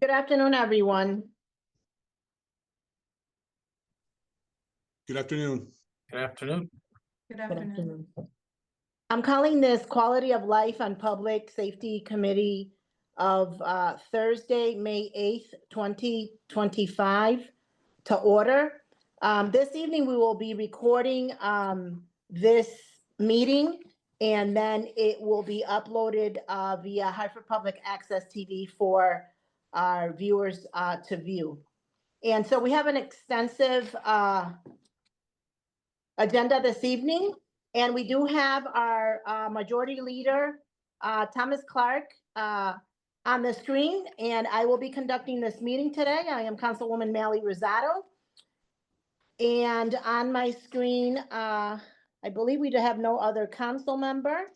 Good afternoon, everyone. Good afternoon. Good afternoon. Good afternoon. I'm calling this Quality of Life on Public Safety Committee of Thursday, May 8th, 2025 to order. This evening, we will be recording this meeting, and then it will be uploaded via Hartford Public Access TV for our viewers to view. And so we have an extensive agenda this evening, and we do have our majority leader, Thomas Clark, on the screen, and I will be conducting this meeting today. I am Councilwoman Mally Rosado. And on my screen, I believe we have no other council member,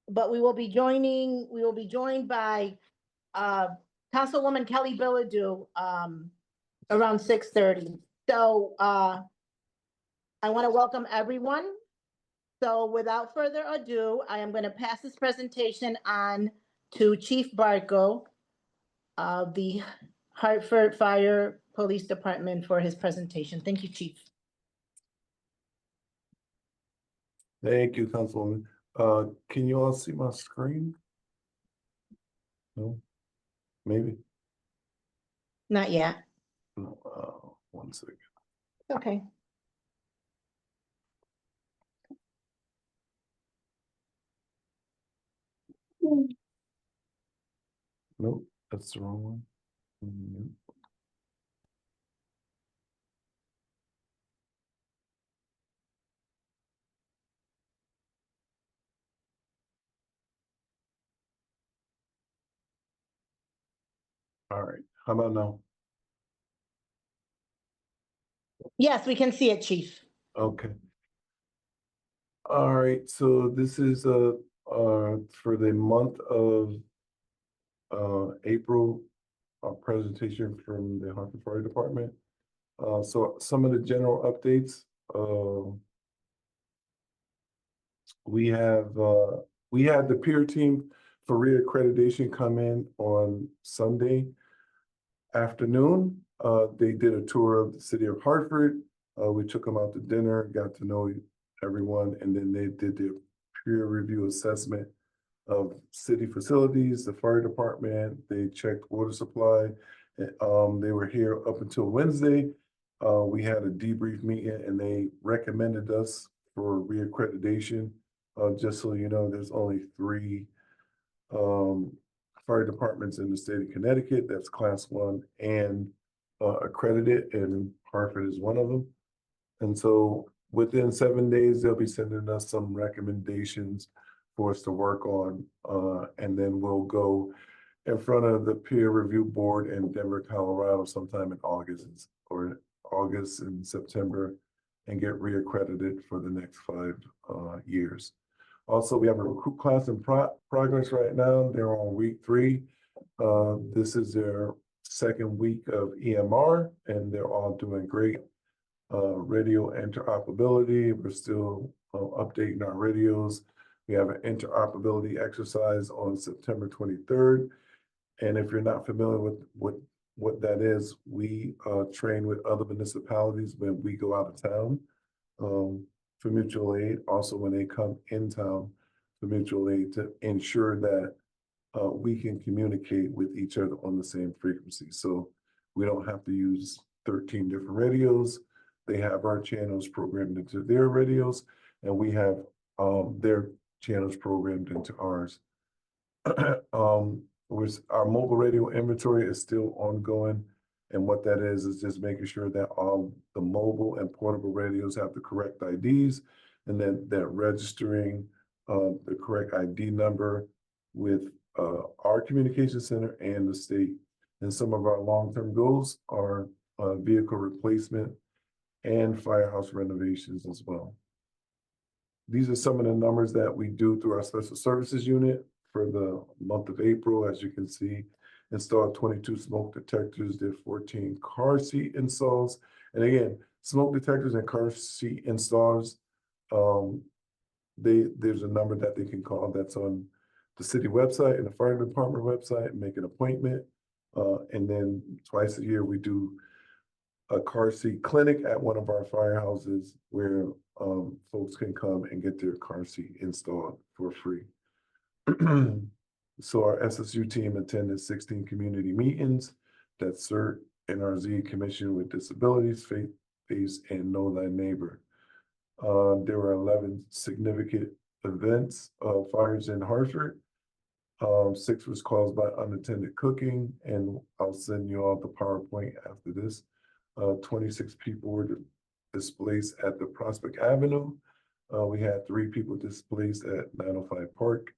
but we will be joined by Councilwoman Kelly Billadu around 6:30. So I want to welcome everyone. So without further ado, I am going to pass this presentation on to Chief Barco of the Hartford Fire Police Department for his presentation. Thank you, Chief. Thank you, Councilwoman. Can you all see my screen? No? Maybe? Not yet. No, 1 second. Okay. Nope, that's the wrong one. Nope. All right, how about now? Yes, we can see it, Chief. Okay. All right, so this is for the month of April, a presentation from the Hartford Fire Department. So some of the general updates. We had the peer team for reaccreditation come in on Sunday afternoon. They did a tour of the city of Hartford. We took them out to dinner, got to know everyone, and then they did the peer review assessment of city facilities, the fire department. They checked water supply. They were here up until Wednesday. We had a debrief meeting, and they recommended us for reaccreditation. Just so you know, there's only 3 fire departments in the state of Connecticut that's class 1 and accredited, and Hartford is one of them. And so within 7 days, they'll be sending us some recommendations for us to work on, and then we'll go in front of the peer review board in Denver, Colorado sometime in August and September, and get reaccredited for the next 5 years. Also, we have a recruit class in progress right now. They're on week 3. This is their 2nd week of EMR, and they're all doing great. Radio interoperability, we're still updating our radios. We have an interoperability exercise on September 23rd. And if you're not familiar with what that is, we train with other municipalities when we go out of town for mutual aid. Also, when they come in town for mutual aid, to ensure that we can communicate with each other on the same frequency. So we don't have to use 13 different radios. They have our channels programmed into their radios, and we have their channels programmed into ours. Our mobile radio inventory is still ongoing, and what that is just making sure that all the mobile and portable radios have the correct IDs, and then that registering the correct ID number with our communication center and the state. And some of our long-term goals are vehicle replacement and firehouse renovations as well. These are some of the numbers that we do through our special services unit for the month of April. As you can see, installed 22 smoke detectors, did 14 car seat installs. And again, smoke detectors and car seat installs, there's a number that they can call that's on the city website and the fire department website, make an appointment. And then twice a year, we do a car seat clinic at one of our firehouses where folks can come and get their car seat installed for free. So our SSU team attended 16 community meetings that CERT, NRZ, Commission with Disabilities, Faith Based, and Know Thy Neighbor. There were 11 significant events, fires in Hartford. 6 was caused by unattended cooking, and I'll send you all the PowerPoint after this. 26 people were displaced at the Prospect Avenue. We had 3 people displaced at 905 Park,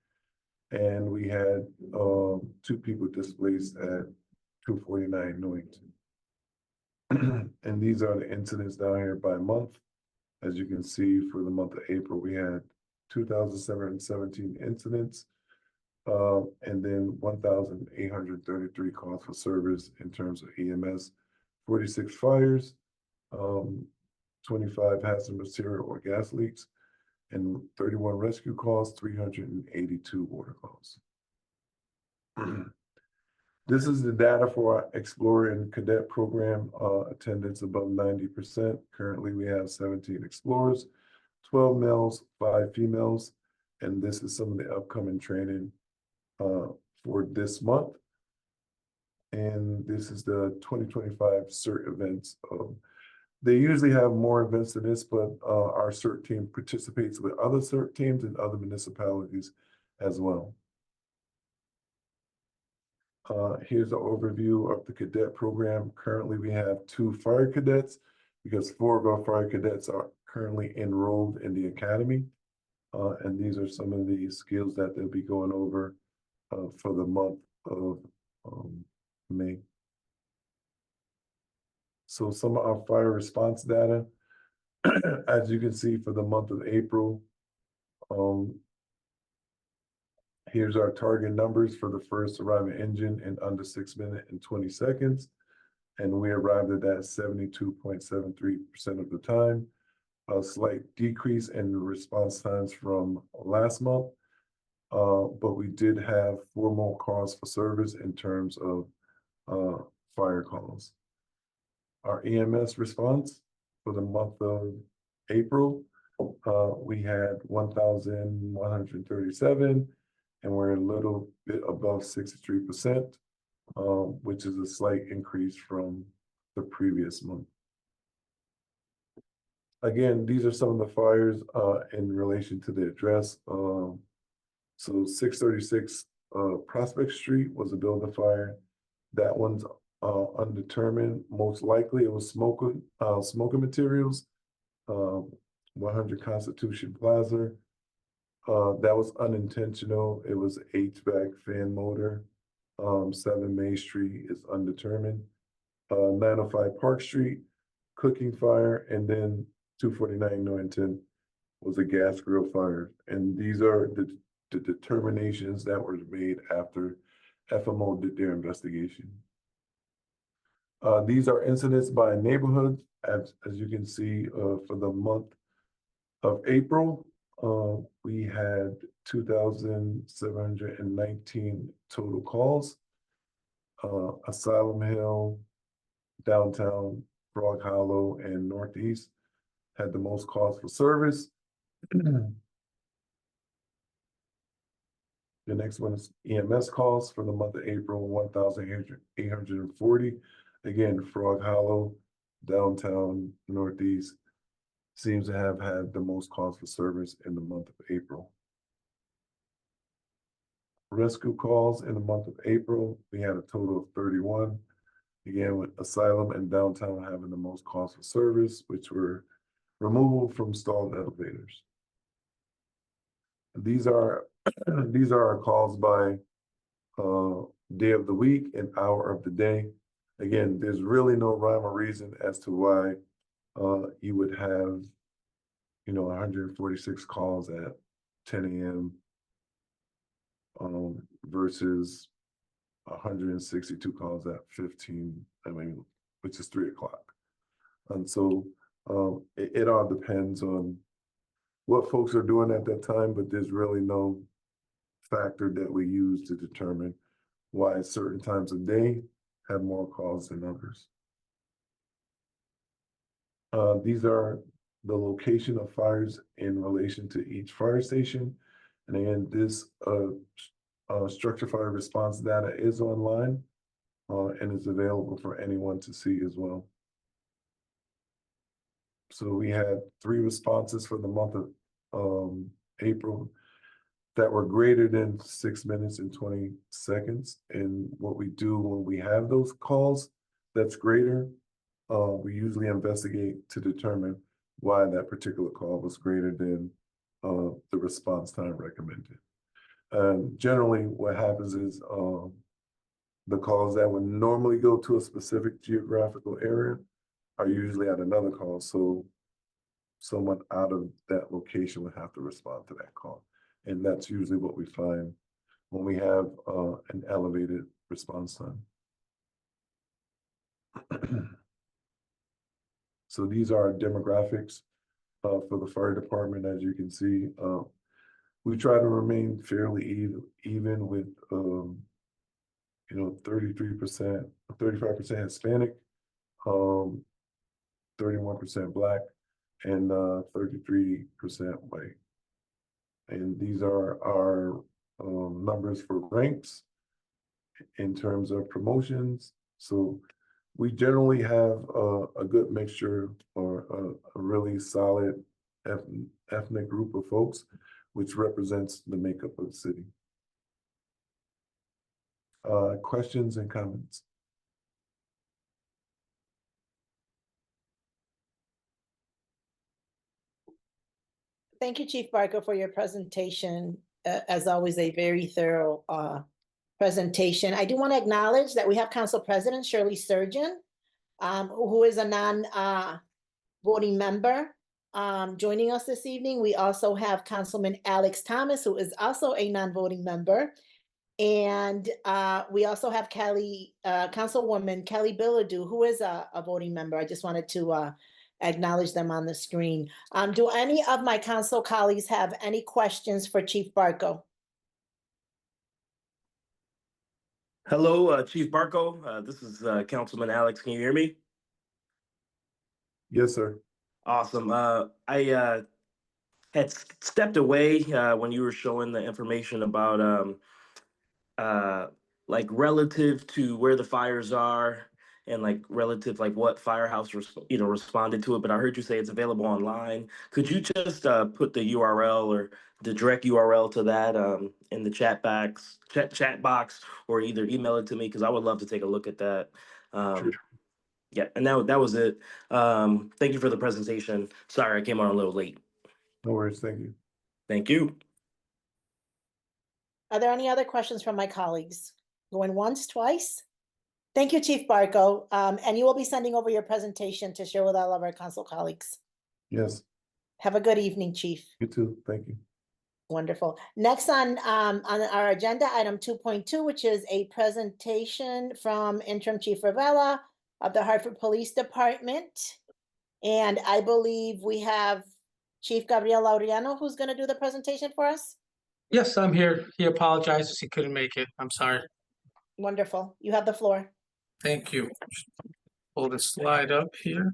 and we had 2 people displaced at 249 Newington. And these are the incidents down here by month. As you can see, for the month of April, we had 2,717 incidents, and then 1,833 calls for service in terms of EMS, 46 fires, 25 hazardous material or gas leaks, and 31 rescue calls, 382 water calls. This is the data for our Explorer and Cadet program, attendance above 90%. Currently, we have 17 Explorers, 12 males, 5 females, and this is some of the upcoming training for this month. And this is the 2025 CERT events. They usually have more events than this, but our CERT team participates with other CERT teams in other municipalities as well. Here's an overview of the cadet program. Currently, we have 2 fire cadets because 4 of our fire cadets are currently enrolled in the academy. And these are some of the skills that they'll be going over for the month of May. So some of our fire response data, as you can see for the month of April, here's our target numbers for the first arriving engine in under 6 minutes and 20 seconds. And we arrived at that 72.73% of the time. A slight decrease in response times from last month. But we did have 4 more calls for service in terms of fire calls. Our EMS response for the month of April, we had 1,137, and we're a little bit above 63%, which is a slight increase from the previous month. Again, these are some of the fires in relation to the address. So 636 Prospect Street was a building fire. That one's undetermined. Most likely it was smoking materials. 100 Constitution Plaza. That was unintentional. It was HVAC fan motor. 7 May Street is undetermined. 905 Park Street, cooking fire, and then 249 Newington was a gas grill fire. And these are the determinations that were made after FMO did their investigation. These are incidents by neighborhood. As you can see, for the month of April, we had 2,719 total calls. Asylum Hill, downtown, Frog Hollow, and Northeast had the most calls for service. The next one is EMS calls for the month of April, 1,840. Again, Frog Hollow, downtown, Northeast seems to have had the most calls for service in the month of April. Rescue calls in the month of April, we had a total of 31. Again, with Asylum and downtown having the most calls for service, which were removal from stalled elevators. These are our calls by day of the week and hour of the day. Again, there's really no rhyme or reason as to why you would have, 146 calls at 10 a.m. Versus 162 calls at 15, which is 3 o'clock. And so it all depends on what folks are doing at that time, but there's really no factor that we use to determine why certain times of day have more calls than others. These are the location of fires in relation to each fire station. And again, this structure fire response data is online and is available for anyone to see as well. So we had 3 responses for the month of April that were greater than 6 minutes and 20 seconds. And what we do when we have those calls that's greater, we usually investigate to determine why that particular call was greater than the response time recommended. And generally what happens is the calls that would normally go to a specific geographical area are usually at another call. So someone out of that location would have to respond to that call. And that's usually what we find when we have an elevated response time. So these are our demographics for the fire department. As you can see, we try to remain fairly even with, 33%, 35% Hispanic, 31% Black, and 33% white. And these are our numbers for ranks in terms of promotions. So we generally have a good mixture or a really solid ethnic group of folks, which represents the makeup of the city. Questions and comments? Thank you, Chief Barker, for your presentation. As always, a very thorough presentation. I do want to acknowledge that we have Council President Shirley Surgeon, who is a non-voting member, joining us this evening. We also have Councilman Alex Thomas, who is also a non-voting member. And we also have Councilwoman Kelly Billadu, who is a voting member. I just wanted to acknowledge them on the screen. Do any of my council colleagues have any questions for Chief Barco? Hello, Chief Barco. This is Councilman Alex. Can you hear me? Yes, sir. Awesome. I had stepped away when you were showing the information about like relative to where the fires are and like relative like what firehouse responded to it. But I heard you say it's available online. Could you just put the URL or the direct URL to that in the chat box, or either email it to me, because I would love to take a look at that. Sure. Yeah, and that was it. Thank you for the presentation. Sorry, I came on a little late. No worries. Thank you. Thank you. Are there any other questions from my colleagues? Going once, twice? Thank you, Chief Barco. And you will be sending over your presentation to share with all of our council colleagues. Yes. Have a good evening, Chief. You too. Thank you. Wonderful. Next on our agenda, item 2.2, which is a presentation from Interim Chief Ravella of the Hartford Police Department. And I believe we have Chief Gabriel Laureano, who's going to do the presentation for us. Yes, I'm here. He apologizes he couldn't make it. I'm sorry. Wonderful. You have the floor. Thank you. Pull the slide up here.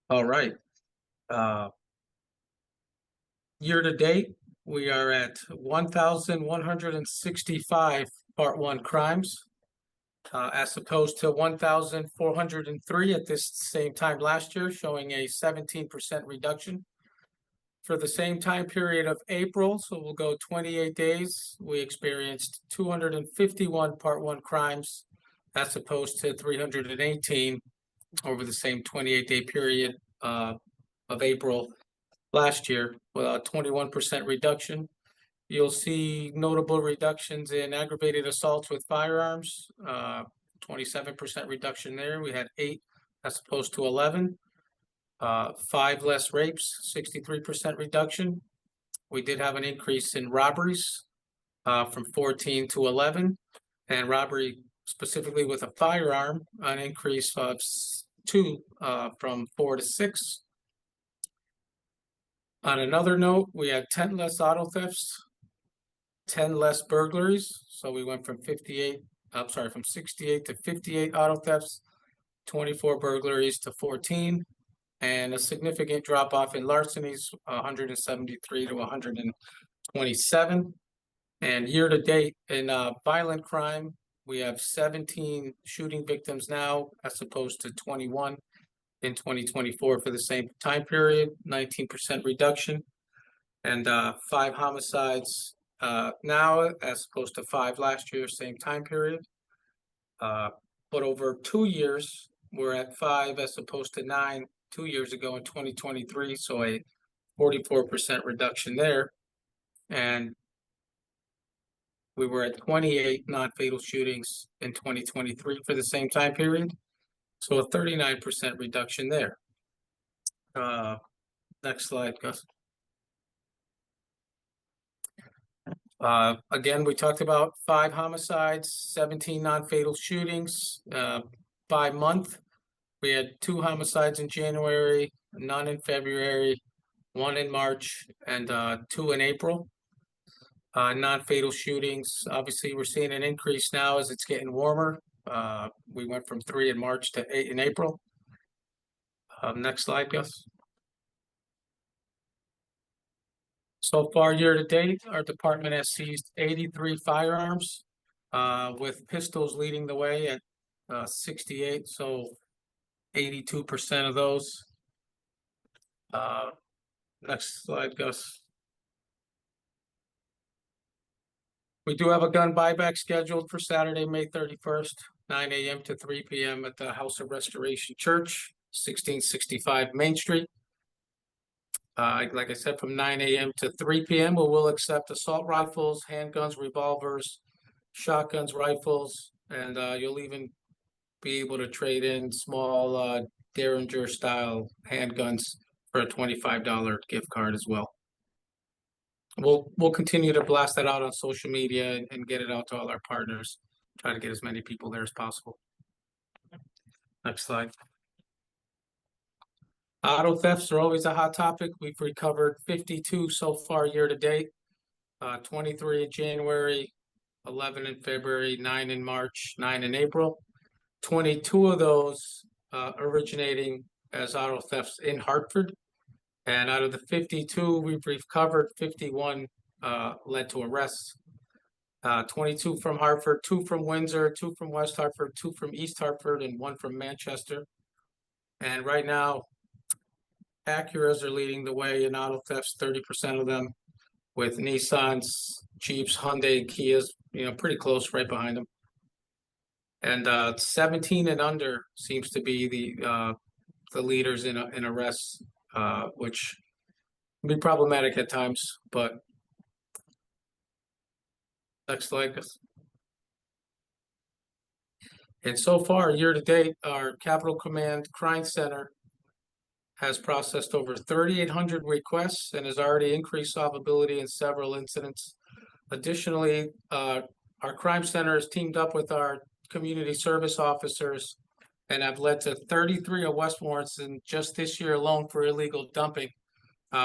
All right. Year to date, we are at 1,165 Part 1 crimes, as opposed to 1,403 at this same time last year, showing a 17% reduction. For the same time period of April, so we'll go 28 days, we experienced 251 Part 1 crimes, as opposed to 318 over the same 28-day period of April last year with a 21% reduction. You'll see notable reductions in aggravated assaults with firearms, 27% reduction there. We had 8 as opposed to 11. 5 less rapes, 63% reduction. We did have an increase in robberies from 14 to 11, and robbery specifically with a firearm, an increase of 2 from 4 to 6. On another note, we had 10 less auto thefts, 10 less burglaries. So we went from 68 to 58 auto thefts, 24 burglaries to 14, and a significant drop off in larcenies, 173 to 127. And year to date in violent crime, we have 17 shooting victims now as opposed to 21 in 2024 for the same time period, 19% reduction, and 5 homicides now as opposed to 5 last year, same time period. But over 2 years, we're at 5 as opposed to 9 2 years ago in 2023, so a 44% reduction there. And we were at 28 non-fatal shootings in 2023 for the same time period, so a 39% reduction there. Next slide, Gus. Again, we talked about 5 homicides, 17 non-fatal shootings by month. We had 2 homicides in January, none in February, 1 in March, and 2 in April. Non-fatal shootings, obviously we're seeing an increase now as it's getting warmer. We went from 3 in March to 8 in April. Next slide, Gus. So far, year to date, our department has seized 83 firearms, with pistols leading the way at 68, so 82% of those. Next slide, Gus. We do have a gun buyback scheduled for Saturday, May 31st, 9 a.m. to 3 p.m. at the House of Restoration Church, 1665 Main Street. Like I said, from 9 a.m. to 3 p.m. we will accept assault rifles, handguns, revolvers, shotguns, rifles, and you'll even be able to trade in small Derringer style handguns for a $25 gift card as well. We'll continue to blast that out on social media and get it out to all our partners. Try to get as many people there as possible. Next slide. Auto thefts are always a hot topic. We've recovered 52 so far year to date, 23 in January, 11 in February, 9 in March, 9 in April. 22 of those originating as auto thefts in Hartford. And out of the 52 we've recovered, 51 led to arrests. 22 from Hartford, 2 from Windsor, 2 from West Hartford, 2 from East Hartford, and 1 from Manchester. And right now, Acuras are leading the way in auto thefts, 30% of them, with Nissans, Jeeps, Hyundai, and Kias, pretty close right behind them. And 17 and under seems to be the leaders in arrests, which can be problematic at times, but next slide. And so far, year to date, our Capital Command Crime Center has processed over 3,800 requests and has already increased solvability in several incidents. Additionally, our crime center has teamed up with our community service officers and have led to 33 arrest warrants in just this year alone for illegal dumping,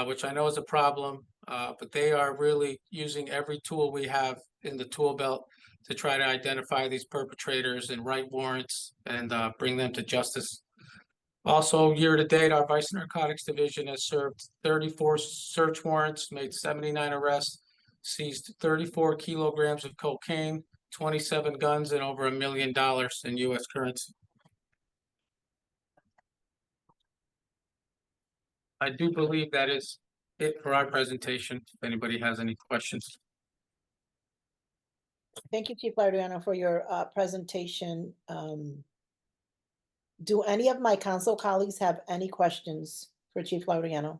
which I know is a problem, but they are really using every tool we have in the tool belt to try to identify these perpetrators and write warrants and bring them to justice. Also, year to date, our Vice Narcotics Division has served 34 search warrants, made 79 arrests, seized 34 kilograms of cocaine, 27 guns, and over $1 million in U.S. currency. I do believe that is it for our presentation. If anybody has any questions. Thank you, Chief Laureano, for your presentation. Do any of my council colleagues have any questions for Chief Laureano?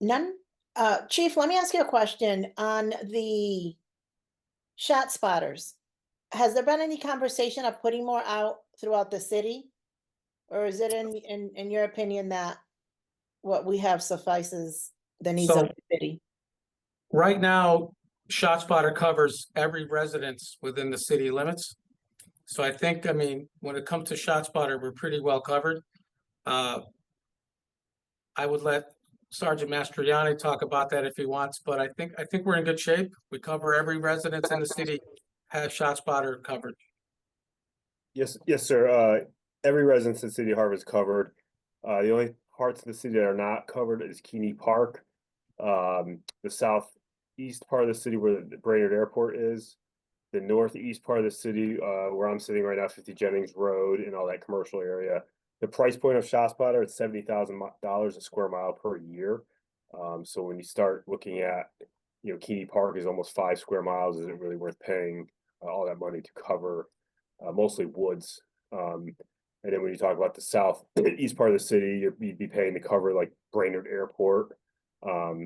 None? Chief, let me ask you a question on the shot spotters. Has there been any conversation of putting more out throughout the city? Or is it in your opinion that what we have suffices the needs of So- the city? Right now, ShotSpotter covers every residence within the city limits. So I think, I mean, when it comes to ShotSpotter, we're pretty well covered. I would let Sergeant Mastriani talk about that if he wants, but I think we're in good shape. We cover every residence in the city, has ShotSpotter covered. Yes, sir. Every residence in the city of Hartford is covered. The only parts of the city that are not covered is Keeney Park, the southeast part of the city where the Brainerd Airport is, the northeast part of the city, where I'm sitting right now, 50 Jennings Road and all that commercial area. The price point of ShotSpotter is $70,000 a square mile per year. So when you start looking at, Keeney Park is almost 5 square miles. Is it really worth paying all that money to cover mostly woods? And then when you talk about the southeast part of the city, you'd be paying to cover like Brainerd Airport.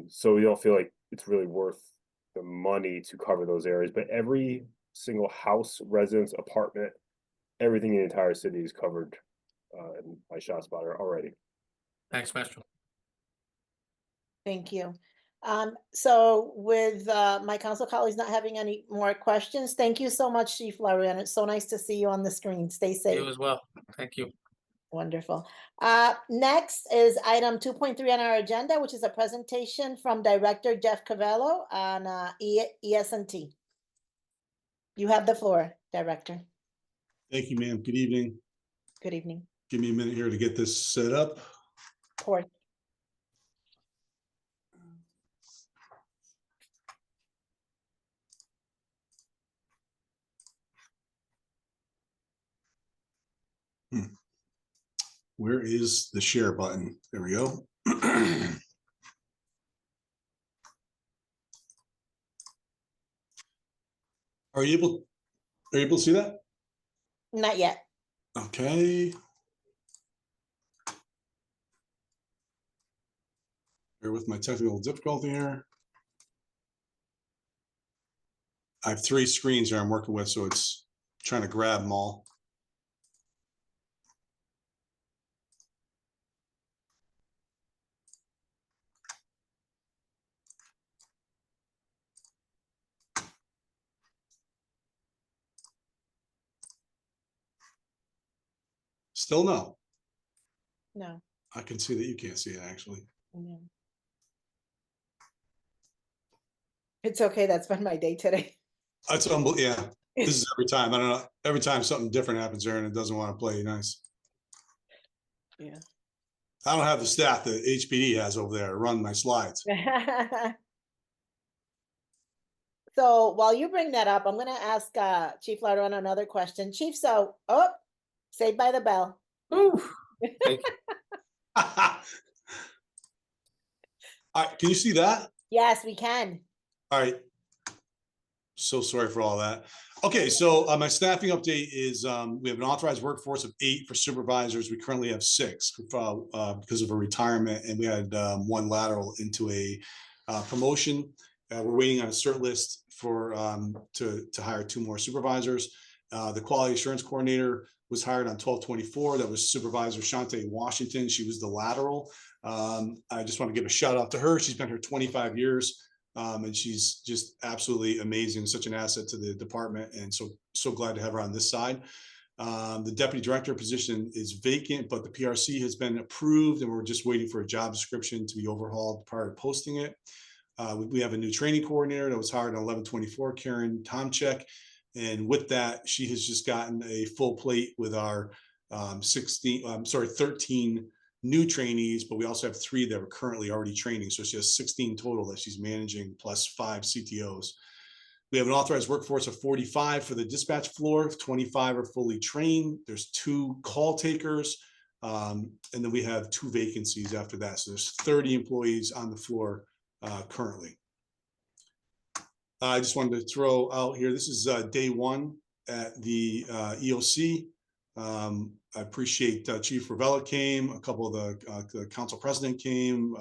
So we don't feel like it's really worth the money to cover those areas. But every single house, residence, apartment, everything in the entire city is covered by ShotSpotter already. Thanks, Master. Thank you. So with my council colleagues not having any more questions, thank you so much, Chief Larian. It's so nice to see you on the screen. Stay safe. You as well. Thank you. Wonderful. Next is item 2.3 on our agenda, which is a presentation from Director Jeff Cavello on ES&T. You have the floor, Director. Thank you, ma'am. Good evening. Good evening. Give me a minute here to get this set up. Of course. Where is the share button? There we go. Are you able to see that? Not yet. Okay. Bear with my technical difficulty here. I have 3 screens here I'm working with, so it's trying to grab them all. Still no. No. I can see that you can't see it actually. No. It's okay. That's been my day today. That's unbelievable. Yeah, this is every time. I don't know. Every time something different happens there and it doesn't want to play nice. Yeah. I don't have the staff that HPD has over there to run my slides. So while you bring that up, I'm going to ask Chief Lardon another question. Chief, so, Saved by the Bell. Ooh, thank you. All right, can you see that? Yes, we can. All right. So sorry for all that. Okay, so my staffing update is we have an authorized workforce of 8 for supervisors. We currently have 6 because of a retirement, and we had 1 lateral into a promotion. We're waiting on a cert list for to hire 2 more supervisors. The quality assurance coordinator was hired on 12/24. That was Supervisor Shante Washington. She was the lateral. I just want to give a shout out to her. She's been here 25 years. And she's just absolutely amazing, such an asset to the department, and so glad to have her on this side. The deputy director position is vacant, but the PRC has been approved, and we're just waiting for a job description to be overhauled prior to posting it. We have a new training coordinator that was hired on 11/24, Karen Tomchek, and with that, she has just gotten a full plate with our 13 new trainees, but we also have 3 that are currently already training. So she has 16 total that she's managing, plus 5 CTOs. We have an authorized workforce of 45 for the dispatch floor. 25 are fully trained. There's 2 call takers. And then we have 2 vacancies after that. So there's 30 employees on the floor currently. I just wanted to throw out here, this is day 1 at the EOC. I appreciate Chief Ravella came, a couple of the council president came,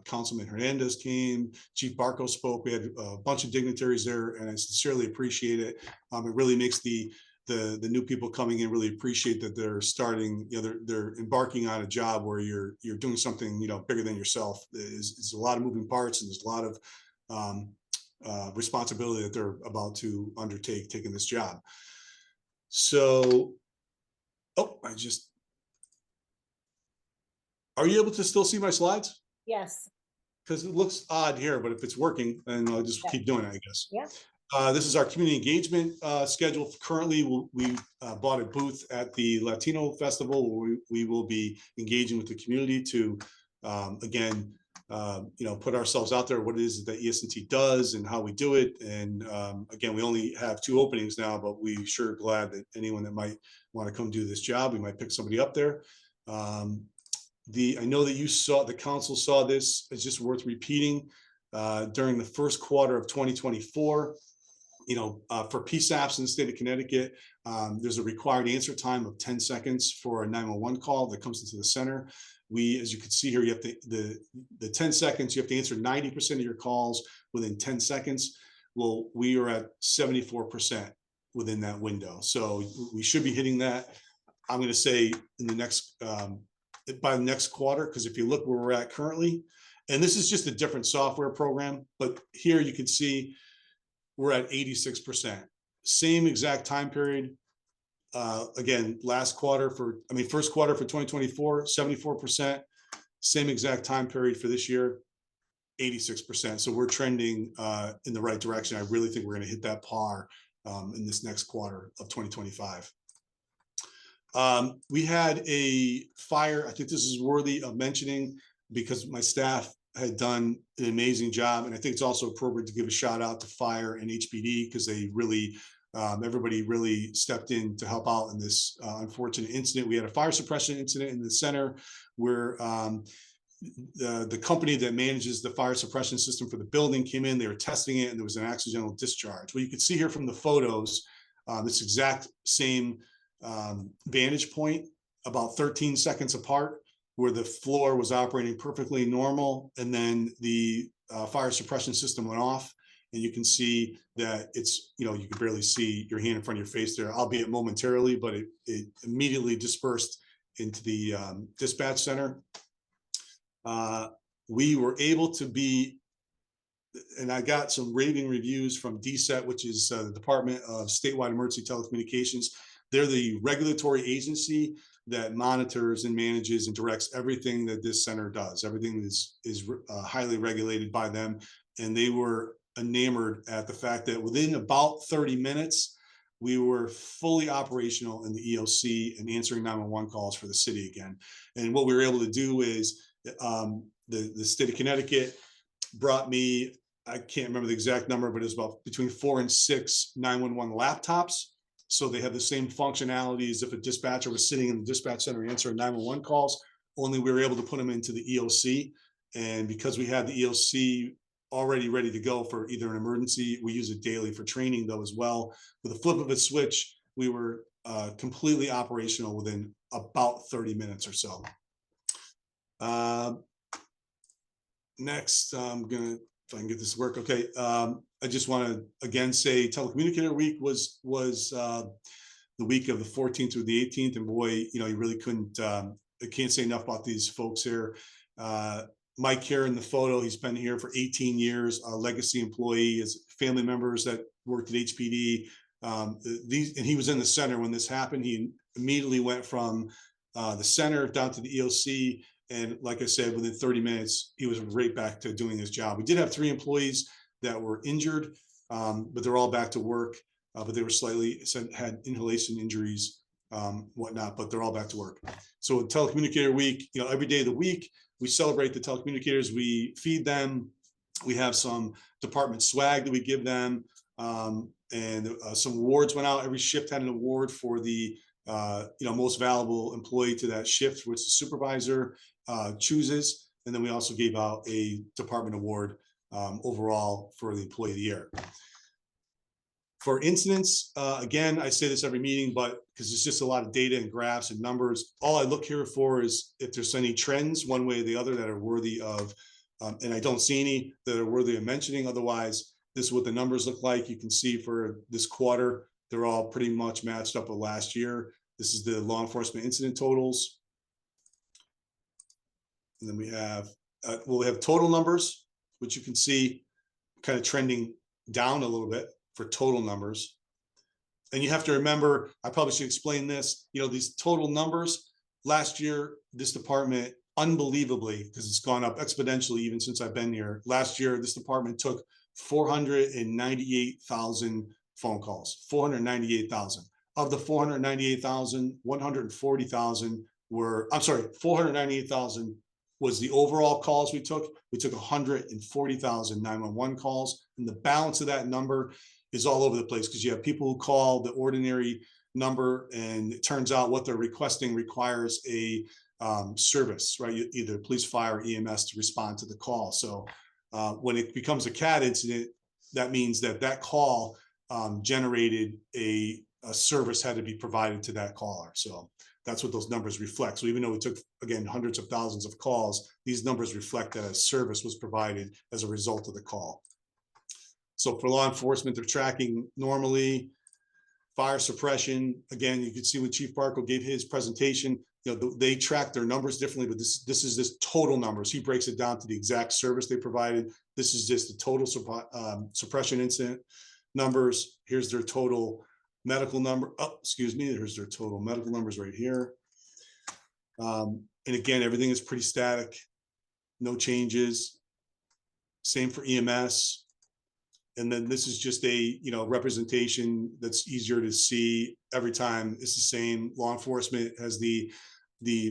Councilman Hernandez came, Chief Barco spoke. We had a bunch of dignitaries there, and I sincerely appreciate it. It really makes the new people coming in really appreciate that they're starting, they're embarking on a job where you're doing something, bigger than yourself. There's a lot of moving parts, and there's a lot of responsibility that they're about to undertake, taking this job. So, are you able to still see my slides? Yes. Because it looks odd here, but if it's working, then I'll just keep doing it, I guess. Yeah. This is our community engagement schedule. Currently, we bought a booth at the Latino Festival where we will be engaging with the community to, again, put ourselves out there, what it is that ES&T does and how we do it. And again, we only have 2 openings now, but we sure are glad that anyone that might want to come do this job, we might pick somebody up there. I know that the council saw this. It's just worth repeating. During the first quarter of 2024, for PSAPs in the state of Connecticut, there's a required answer time of 10 seconds for a 911 call that comes into the center. As you can see here, you have the 10 seconds, you have to answer 90% of your calls within 10 seconds. Well, we are at 74% within that window. So we should be hitting that. I'm going to say in the next, by the next quarter, because if you look where we're at currently, and this is just a different software program, but here you can see we're at 86%. Same exact time period. Again, first quarter for 2024, 74%. Same exact time period for this year, 86%. So we're trending in the right direction. I really think we're going to hit that par in this next quarter of 2025. We had a fire. I think this is worthy of mentioning because my staff had done an amazing job. And I think it's also appropriate to give a shout out to fire and HPD because they really, everybody really stepped in to help out in this unfortunate incident. We had a fire suppression incident in the center where the company that manages the fire suppression system for the building came in, they were testing it, and there was an accidental discharge. Well, you can see here from the photos, this exact same vantage point, about 13 seconds apart, where the floor was operating perfectly normal, and then the fire suppression system went off, and you can see that it's, you can barely see your hand in front of your face there, albeit momentarily, but it immediately dispersed into the dispatch center. We were able to be, and I got some raving reviews from DSET, which is the Department of Statewide Emergency Telecommunications. They're the regulatory agency that monitors and manages and directs everything that this center does. Everything is highly regulated by them. And they were enamored at the fact that within about 30 minutes, we were fully operational in the EOC and answering 911 calls for the city again. And what we were able to do is the state of Connecticut brought me, I can't remember the exact number, but it was about between 4 and 6 911 laptops. So they have the same functionality as if a dispatcher was sitting in the dispatch center answering 911 calls, only we were able to put them into the EOC. And because we had the EOC already ready to go for either an emergency, we use it daily for training though as well. With a flip of a switch, we were completely operational within about 30 minutes or so. Next, I'm gonna, if I can get this to work. Okay. I just want to again say Telecommunicator Week was the week of the 14th through the 18th, and boy, you really couldn't. I can't say enough about these folks here. Mike here in the photo, he's been here for 18 years, a legacy employee. His family members that worked at HPD. And he was in the center when this happened. He immediately went from the center down to the EOC. And like I said, within 30 minutes, he was right back to doing his job. We did have 3 employees that were injured, but they're all back to work. But they were had inhalation injuries, whatnot, but they're all back to work. So Telecommunicator Week, every day of the week, we celebrate the telecommunicators, we feed them. We have some department swag that we give them. And some awards went out. Every shift had an award for the most valuable employee to that shift, which the supervisor chooses. And then we also gave out a department award overall for the Employee of the Year. For incidents, again, I say this every meeting, but because it's just a lot of data and graphs and numbers, all I look here for is if there's any trends one way or the other that are worthy of And I don't see any that are worthy of mentioning. Otherwise, this is what the numbers look like. You can see for this quarter, they're all pretty much matched up with last year. This is the law enforcement incident totals. And then we have total numbers, which you can see kind of trending down a little bit for total numbers. And you have to remember, I probably should explain this, these total numbers last year, this department, unbelievably, because it's gone up exponentially even since I've been here. Last year, this department took 498,000 phone calls, 498,000. Of the 498,000, 140,000 were, 498,000 was the overall calls we took. We took 140,000 911 calls, and the balance of that number is all over the place because you have people who call the ordinary number, and it turns out what they're requesting requires a service, right? Either police, fire, or EMS to respond to the call. So when it becomes a CAT incident, that means that call generated a service had to be provided to that caller. So that's what those numbers reflect. So even though we took, again, hundreds of thousands of calls, these numbers reflect that a service was provided as a result of the call. So for law enforcement, they're tracking normally. Fire suppression, again, you can see when Chief Barco gave his presentation, they track their numbers differently, but this is total numbers. He breaks it down to the exact service they provided. This is just the total suppression incident numbers. Here's their total medical number. Oh, excuse me. There's their total medical numbers right here. And again, everything is pretty static. No changes. Same for EMS. And then this is just a representation that's easier to see every time. It's the same. Law enforcement has the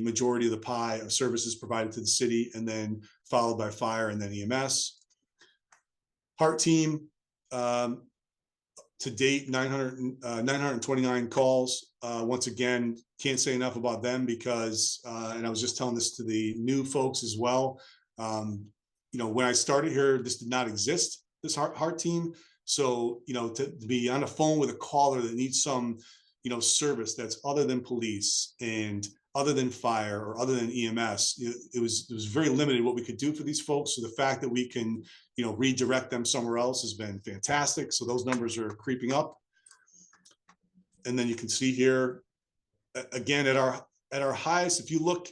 majority of the pie of services provided to the city, and then followed by fire and then EMS. Heart team, to date, 929 calls. Once again, can't say enough about them because, and I was just telling this to the new folks as well. When I started here, this did not exist, this heart team. So, to be on the phone with a caller that needs some, service that's other than police and other than fire or other than EMS, it was very limited what we could do for these folks. So the fact that we can, redirect them somewhere else has been fantastic. So those numbers are creeping up. And then you can see here, again, at our highest, if you look,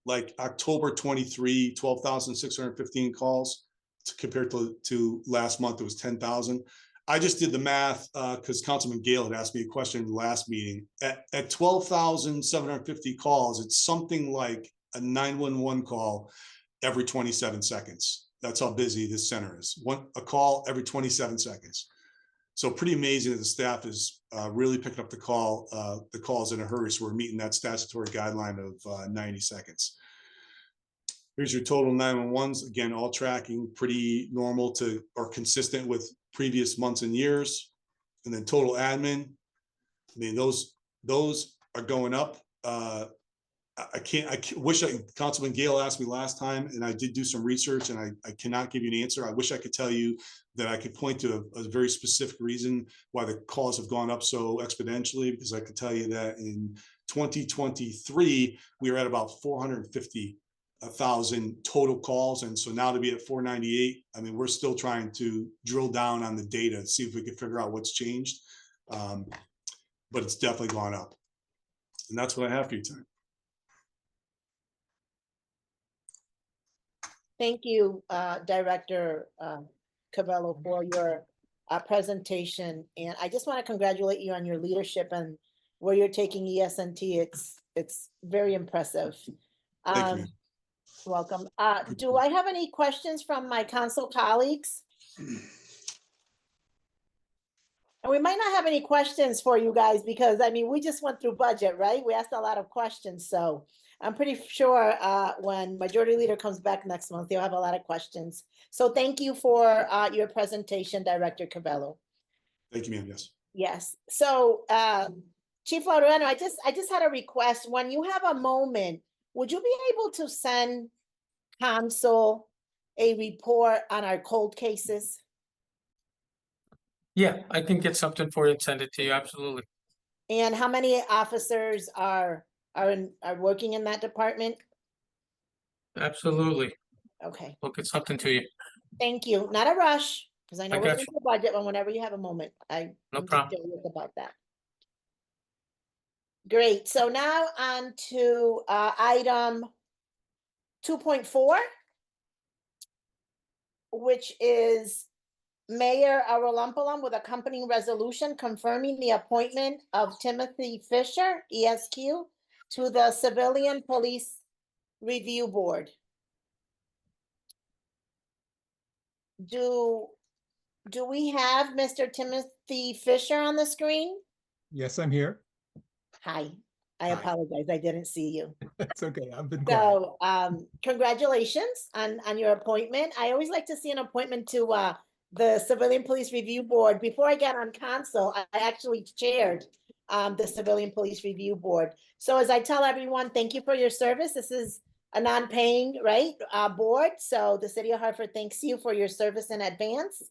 like October 23, 12,615 calls compared to last month, it was 10,000. I just did the math because Councilman Gale had asked me a question in the last meeting. At 12,750 calls, it's something like a 911 call every 27 seconds. That's how busy this center is. A call every 27 seconds. So pretty amazing that the staff is really picking up the calls in a hurry. So we're meeting that statutory guideline of 90 seconds. Here's your total 911s. Again, all tracking pretty normal to or consistent with previous months and years. And then total admin. I mean, those are going up. Councilman Gale asked me last time, and I did do some research, and I cannot give you an answer. I wish I could tell you that I could point to a very specific reason why the calls have gone up so exponentially, because I could tell you that in 2023, we were at about 450,000 total calls. And so now to be at 498, I mean, we're still trying to drill down on the data, see if we can figure out what's changed. But it's definitely gone up. And that's what I have for you tonight. Thank you, Director Cavello, for your presentation. And I just want to congratulate you on your leadership and where you're taking ES&T. It's very impressive. Thank you. Welcome. Do I have any questions from my council colleagues? And we might not have any questions for you guys because, I mean, we just went through budget, right? We asked a lot of questions. So I'm pretty sure when Majority Leader comes back next month, he'll have a lot of questions. So thank you for your presentation, Director Cavello. Thank you, ma'am. Yes. Yes. So Chief Laureano, I just had a request. When you have a moment, would you be able to send Council a report on our cold cases? Yeah, I can get something for you and send it to you. Absolutely. And how many officers are working in that department? Absolutely. Okay, We'll get something to you. thank you. Not a rush, because I know I we're got into the budget, but whenever you have a moment, No I'm just problem. curious about that. Great, so now on to item 2.4, which is Mayor Arulampalam with accompanying resolution confirming the appointment of Timothy Fisher, ESQ, to the Civilian Police Review Board. Do we have Mr. Timothy Fisher on the screen? Yes, I'm here. Hi, I Hi. apologize, I didn't see you. It's okay. I've been quiet. So, congratulations on your appointment. I always like to see an appointment to the Civilian Police Review Board. Before I got on council, I actually chaired the Civilian Police Review Board. So as I tell everyone, thank you for your service. This is a non-paying, right, board. So the city of Hartford thanks you for your service in advance.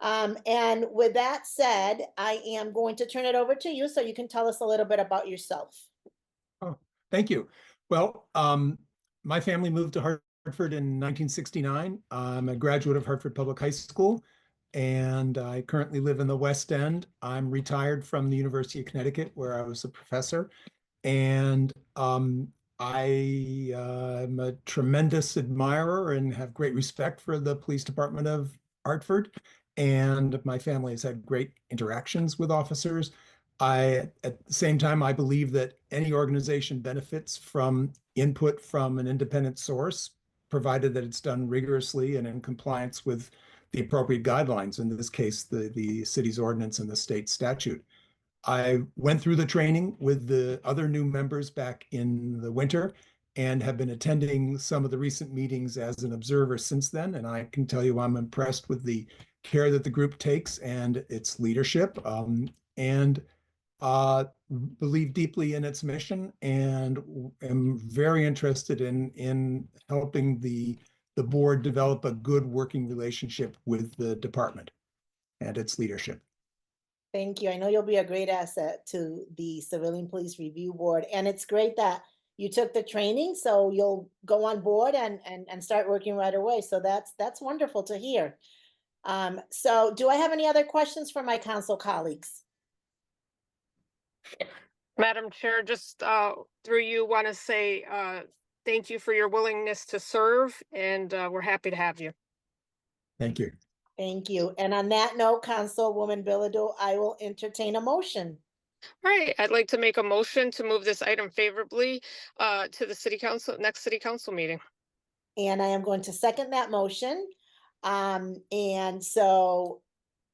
And with that said, I am going to turn it over to you so you can tell us a little bit about yourself. Oh, thank you. Well, my family moved to Hartford in 1969. I'm a graduate of Hartford Public High School, and I currently live in the West End. I'm retired from the University of Connecticut, where I was a professor, and I am a tremendous admirer and have great respect for the Police Department of Hartford, and my family has had great interactions with officers. At the same time, I believe that any organization benefits from input from an independent source, provided that it's done rigorously and in compliance with the appropriate guidelines, in this case, the city's ordinance and the state statute. I went through the training with the other new members back in the winter and have been attending some of the recent meetings as an observer since then. And I can tell you I'm impressed with the care that the group takes and its leadership, and believe deeply in its mission, and am very interested in helping the board develop a good working relationship with the department and its leadership. Thank you. I know you'll be a great asset to the Civilian Police Review Board. And it's great that you took the training, so you'll go on board and start working right away. So that's wonderful to hear. So do I have any other questions for my council colleagues? Madam Chair, just through you, want to say thank you for your willingness to serve, and we're happy to have you. Thank you. Thank you. And on that note, Councilwoman Bilodeau, I will entertain a motion. All right, I'd like to make a motion to move this item favorably to the city council, next city council meeting. And I am going to second that motion. And so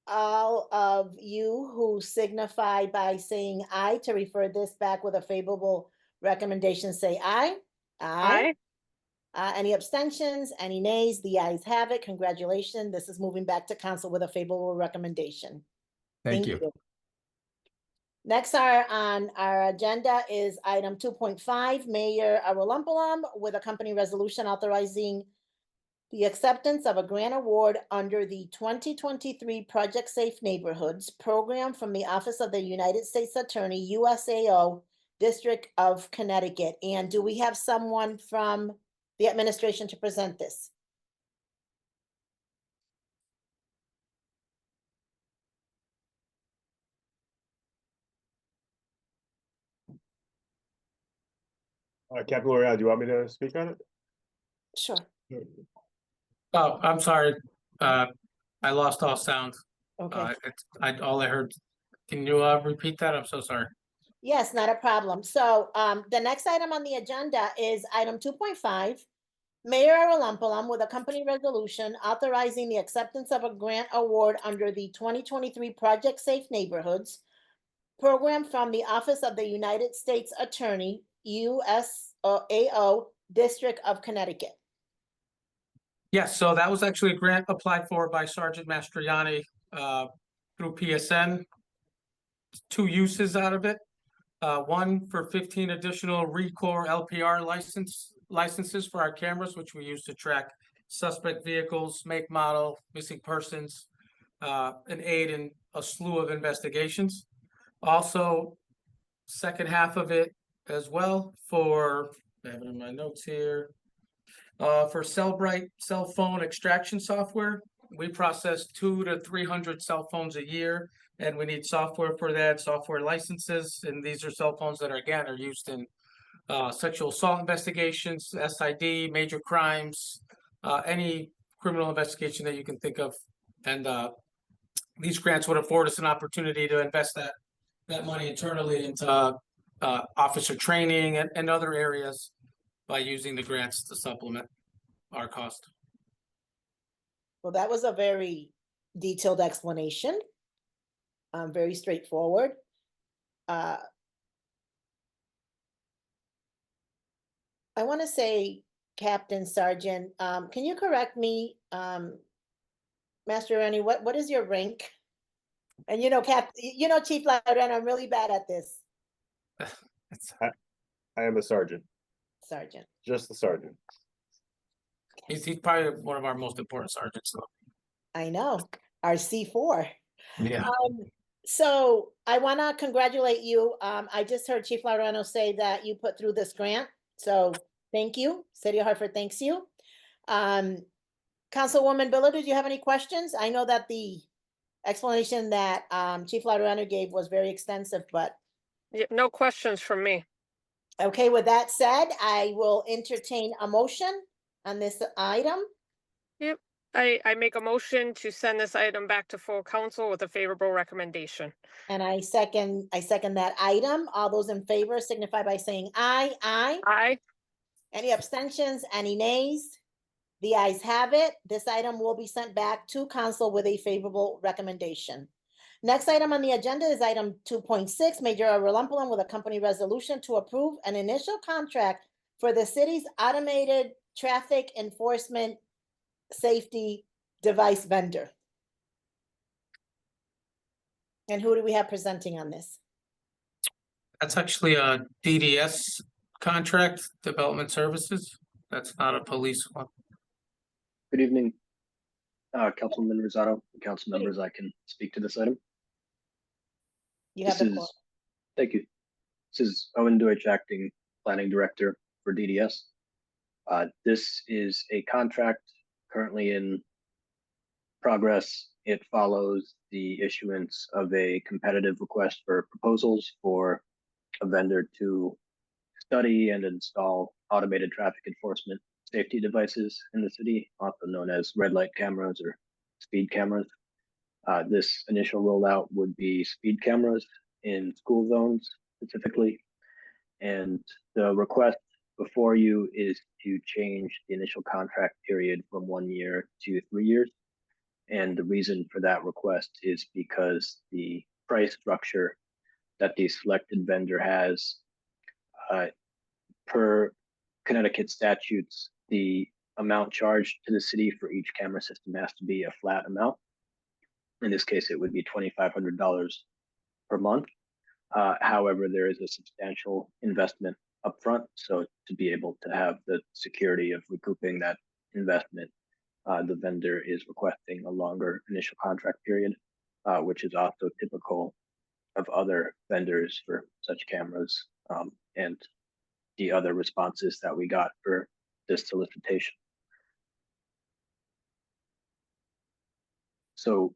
all of you who signify by saying aye to refer this back with a favorable recommendation, say aye. Aye. Any abstentions, any nays? The ayes have it. Congratulations. This is moving back to council with a favorable recommendation. Thank you. Next on our agenda is item 2.5, Mayor Arulampalam with a company resolution authorizing the acceptance of a grant award under the 2023 Project Safe Neighborhoods program from the Office of the United States Attorney, USAO, District of Connecticut. And do we have someone from the administration to present this? Captain L'Oreal, do you want me to speak on it? Sure. Oh, I'm sorry. I lost all sound. Okay. All I heard. Can you repeat that? I'm so sorry. Yes, not a problem. So the next item on the agenda is item 2.5. Mayor Arulampalam with a company resolution authorizing the acceptance of a grant award under the 2023 Project Safe Neighborhoods program from the Office of the United States Attorney, USAO, District of Connecticut. Yes, so that was actually a grant applied for by Sergeant Mastriani through PSN. Two uses out of it. One for 15 additional RECORE LPR licenses for our cameras, which we use to track suspect vehicles, make, model, missing persons, and aid in a slew of investigations. Also, second half of it as well for, I have it in my notes here, For Cellbrite cell phone extraction software, we process 200 to 300 cell phones a year, and we need software for that, software licenses, and these are cell phones that are used in sexual assault investigations, SID, major crimes, any criminal investigation that you can think of. And these grants would afford us an opportunity to invest that money internally into officer training and other areas by using the grants to supplement our cost. Well, that was a very detailed explanation. Very straightforward. I want to say, Captain Sergeant, can you correct me, Master Rennie, what is your rank? And Chief Lieutenant, I'm really bad at this. I am a sergeant, Sergeant. just the sergeant. He's probably one of our most important sergeants, though. I know, our C4. Yeah. So I want to congratulate you. I just heard Chief Laurano say that you put through this grant. So thank you. City of Hartford thanks you. Councilwoman Biller, did you have any questions? I know that the explanation that Chief Laurano gave was very extensive, but. Yeah, no questions from me. Okay, with that said, I will entertain a motion on this item. Yep. I make a motion to send this item back to full council with a favorable recommendation. And I second that item. All those in favor signify by saying aye. Aye. Aye. Any abstentions? Any nays? The ayes have it. This item will be sent back to council with a favorable recommendation. Next item on the agenda is item 2.6, Major Relumpulum with a company resolution to approve an initial contract for the city's automated traffic enforcement safety device vendor. And who do we have presenting on this? That's actually a DDS contract, development services. That's not a police one. Good evening, Councilman Rosado, council members. I can speak to this item. You have the floor. Thank you. This is Owen Deutsch, acting planning director for DDS. This is a contract currently in progress. It follows the issuance of a competitive request for proposals for a vendor to study and install automated traffic enforcement safety devices in the city, also known as red light cameras or speed cameras. This initial rollout would be speed cameras in school zones specifically. And the request before you is to change the initial contract period from 1 year to 3 years. And the reason for that request is because the price structure that the selected vendor has, per Connecticut statutes, the amount charged to the city for each camera system has to be a flat amount. In this case, it would be $2,500 per month. However, there is a substantial investment upfront. So to be able to have the security of recouping that investment, the vendor is requesting a longer initial contract period, which is also typical of other vendors for such cameras, and the other responses that we got for this solicitation. So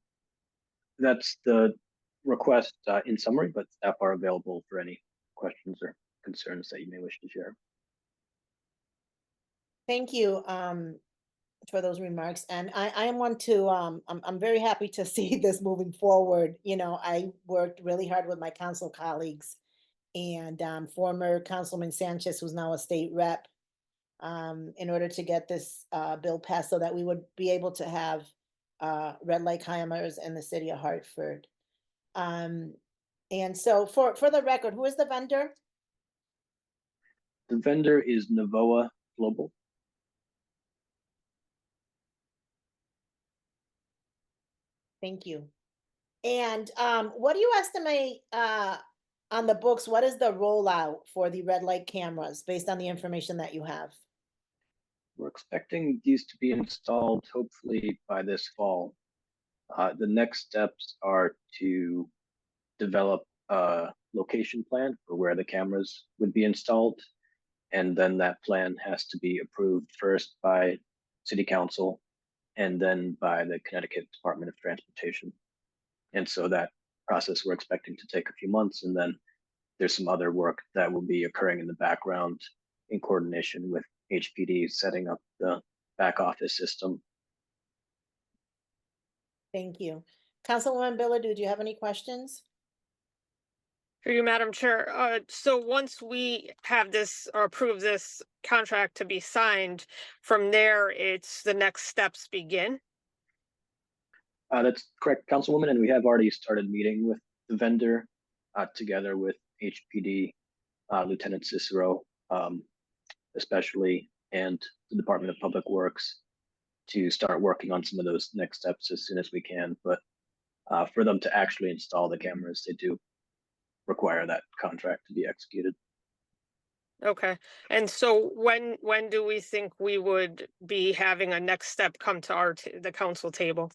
that's the request in summary, but staff are available for any questions or concerns that you may wish to share. Thank you for those remarks. And I am one to, I'm very happy to see this moving forward. I worked really hard with my council colleagues and former Councilman Sanchez, who's now a state rep, in order to get this bill passed so that we would be able to have red light cameras in the city of Hartford. And so for the record, who is the vendor? The vendor is Novoa Global. Thank you. And what do you estimate on the books? What is the rollout for the red light cameras based on the information that you have? We're expecting these to be installed hopefully by this fall. The next steps are to develop a location plan for where the cameras would be installed And then that plan has to be approved first by City Council and then by the Connecticut Department of Transportation. And so that process we're expecting to take a few months, and then there's some other work that will be occurring in the background in coordination with HPD setting up the back office system. Thank you. Councilwoman Bilodeau, do you have any questions? For you, Madam Chair. So once we have this or approve this contract to be signed, from there, it's the next steps begin. That's correct, Councilwoman, and we have already started meeting with the vendor together with HPD, Lieutenant Cicero, especially, and the Department of Public Works to start working on some of those next steps as soon as we can. But for them to actually install the cameras, they do require that contract to be executed. Okay. And so when do we think we would be having a next step come to the council table?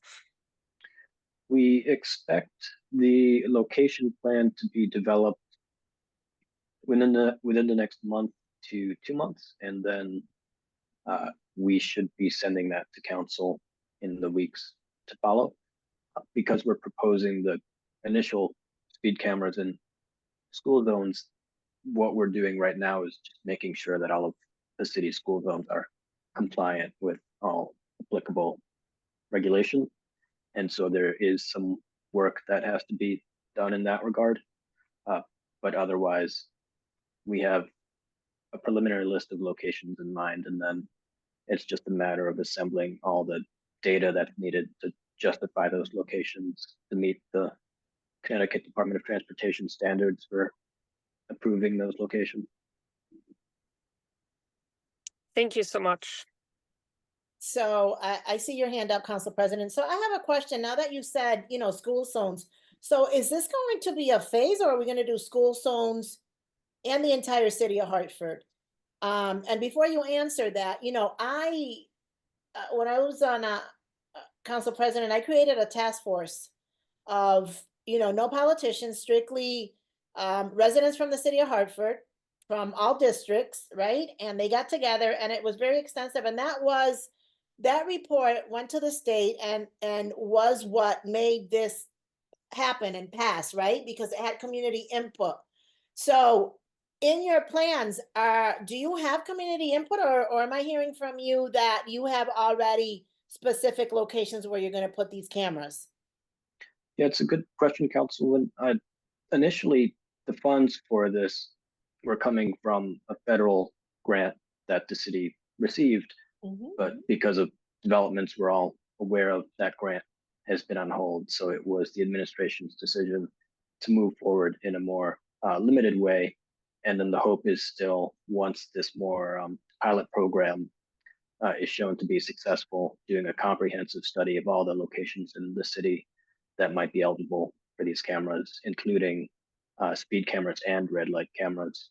We expect the location plan to be developed within the next month to 2 months, and then we should be sending that to council in the weeks to follow. Because we're proposing the initial speed cameras in school zones, what we're doing right now is just making sure that all of the city school zones are compliant with all applicable regulation. And so there is some work that has to be done in that regard. But otherwise, we have a preliminary list of locations in mind, and then it's just a matter of assembling all the data that's needed to justify those locations to meet the Connecticut Department of Transportation standards for approving those locations. Thank you so much. So I see your hand up, Council President. So I have a question. Now that you said, school zones. So is this going to be a phase, or are we going to do school zones and the entire city of Hartford? And before you answer that, when I was on Council President, I created a task force of, no politicians, strictly residents from the city of Hartford, from all districts, right? And they got together, and it was very extensive. And that report went to the state and was what made this happen and pass, right? Because it had community input. So in your plans, do you have community input, or am I hearing from you that you have already specific locations where you're going to put these cameras? Yeah, it's a good question, Councilwoman. Initially, the funds for this were coming from a federal grant that the city received, but because of developments we're all aware of, that grant has been on hold. So it was the administration's decision to move forward in a more limited way. And then the hope is still, once this more pilot program is shown to be successful, doing a comprehensive study of all the locations in the city that might be eligible for these cameras, including speed cameras and red light cameras.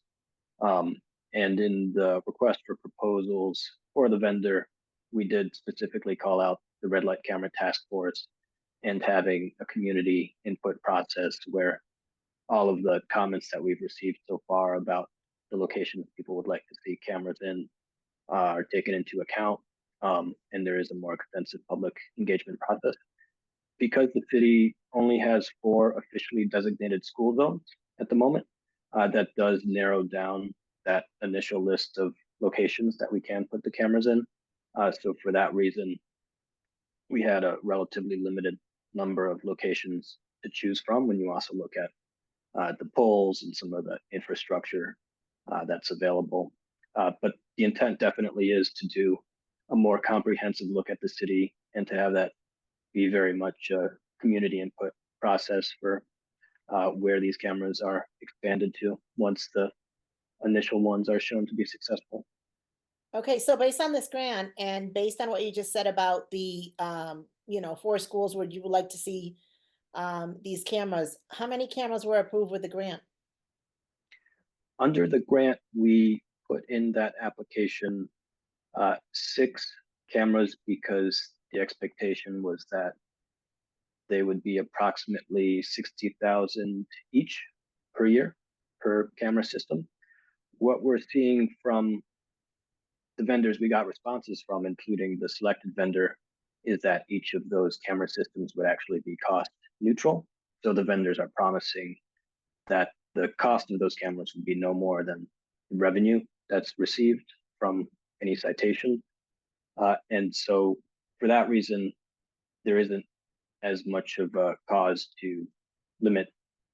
And in the request for proposals for the vendor, we did specifically call out the red light camera task force and having a community input process where all of the comments that we've received so far about the locations people would like to see cameras in are taken into account. And there is a more extensive public engagement process. Because the city only has 4 officially designated school zones at the moment, that does narrow down that initial list of locations that we can put the cameras in. So for that reason, we had a relatively limited number of locations to choose from when you also look at the poles and some of the infrastructure that's available. But the intent definitely is to do a more comprehensive look at the city and to have that be very much a community input process for where these cameras are expanded to once the initial ones are shown to be successful. Okay, so based on this grant and based on what you just said about the 4 schools where you would like to see these cameras, how many cameras were approved with the grant? Under the grant, we put in that application 6 cameras because the expectation was that they would be approximately $60,000 each per year per camera system. what we're seeing from the vendors we got responses from, including the selected vendor, is that each of those camera systems would actually be cost neutral. So the vendors are promising that the cost of those cameras would be no more than the revenue that's received from any citation. And so for that reason, there isn't as much of a cause to limit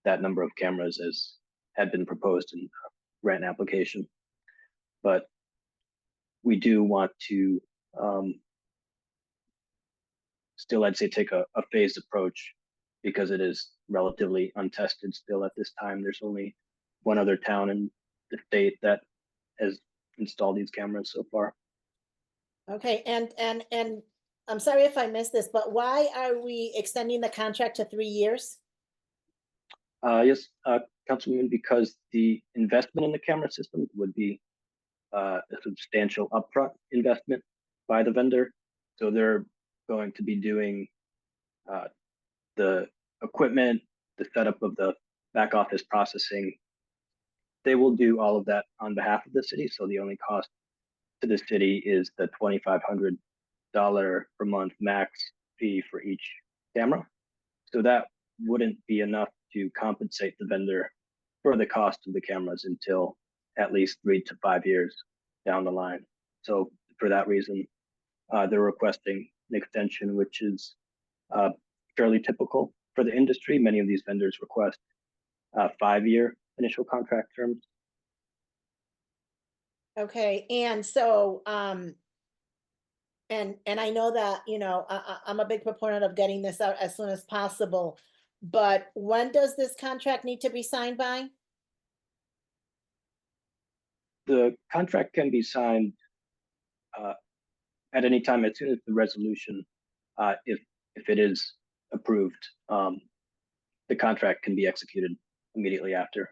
that number of cameras as had been proposed in the grant application. But we do want to still, I'd say, take a phased approach because it is relatively untested still at this time. There's only one other town in the state that has installed these cameras so far. Okay, and I'm sorry if I missed this, but why are we extending the contract to 3 years? Yes, Councilwoman, because the investment in the camera system would be a substantial upfront investment by the vendor. So they're going to be doing the equipment, the setup of the back office processing. They will do all of that on behalf of the city. So the only cost to the city is the $2,500 per month max fee for each camera. So that wouldn't be enough to compensate the vendor for the cost of the cameras until at least 3 to 5 years down the line. So for that reason, they're requesting an extension, which is fairly typical for the industry. Many of these vendors request 5-year initial contract terms. Okay, and so, and I know that, I'm a big proponent of getting this out as soon as possible, but when does this contract need to be signed by? The contract can be signed at any time as soon as the resolution, if it is approved, the contract can be executed immediately after.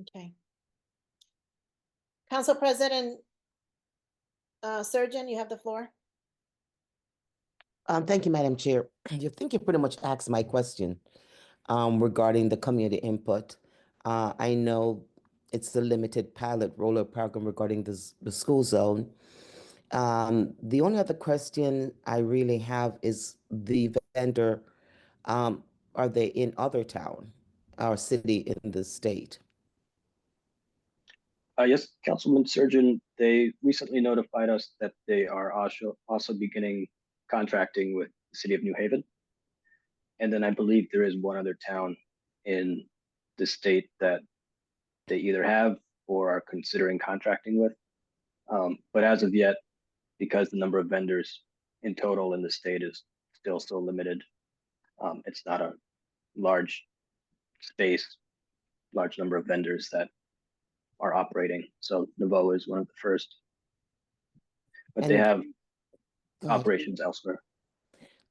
Okay. Council President Surgeon, you have the floor. Thank you, Madam Chair. I think you pretty much asked my question regarding the community input. I know it's a limited pilot roller program regarding the school zone. The only other question I really have is the vendor, are they in other town or city in the state? Yes, Councilman Surgeon, they recently notified us that they are also beginning contracting with the city of New Haven. And then I believe there is one other town in the state that they either have or are considering contracting with. But as of yet, because the number of vendors in total in the state is still so limited, it's not a large space, large number of vendors that are operating. So Nouveau is one of the first, but they have operations elsewhere.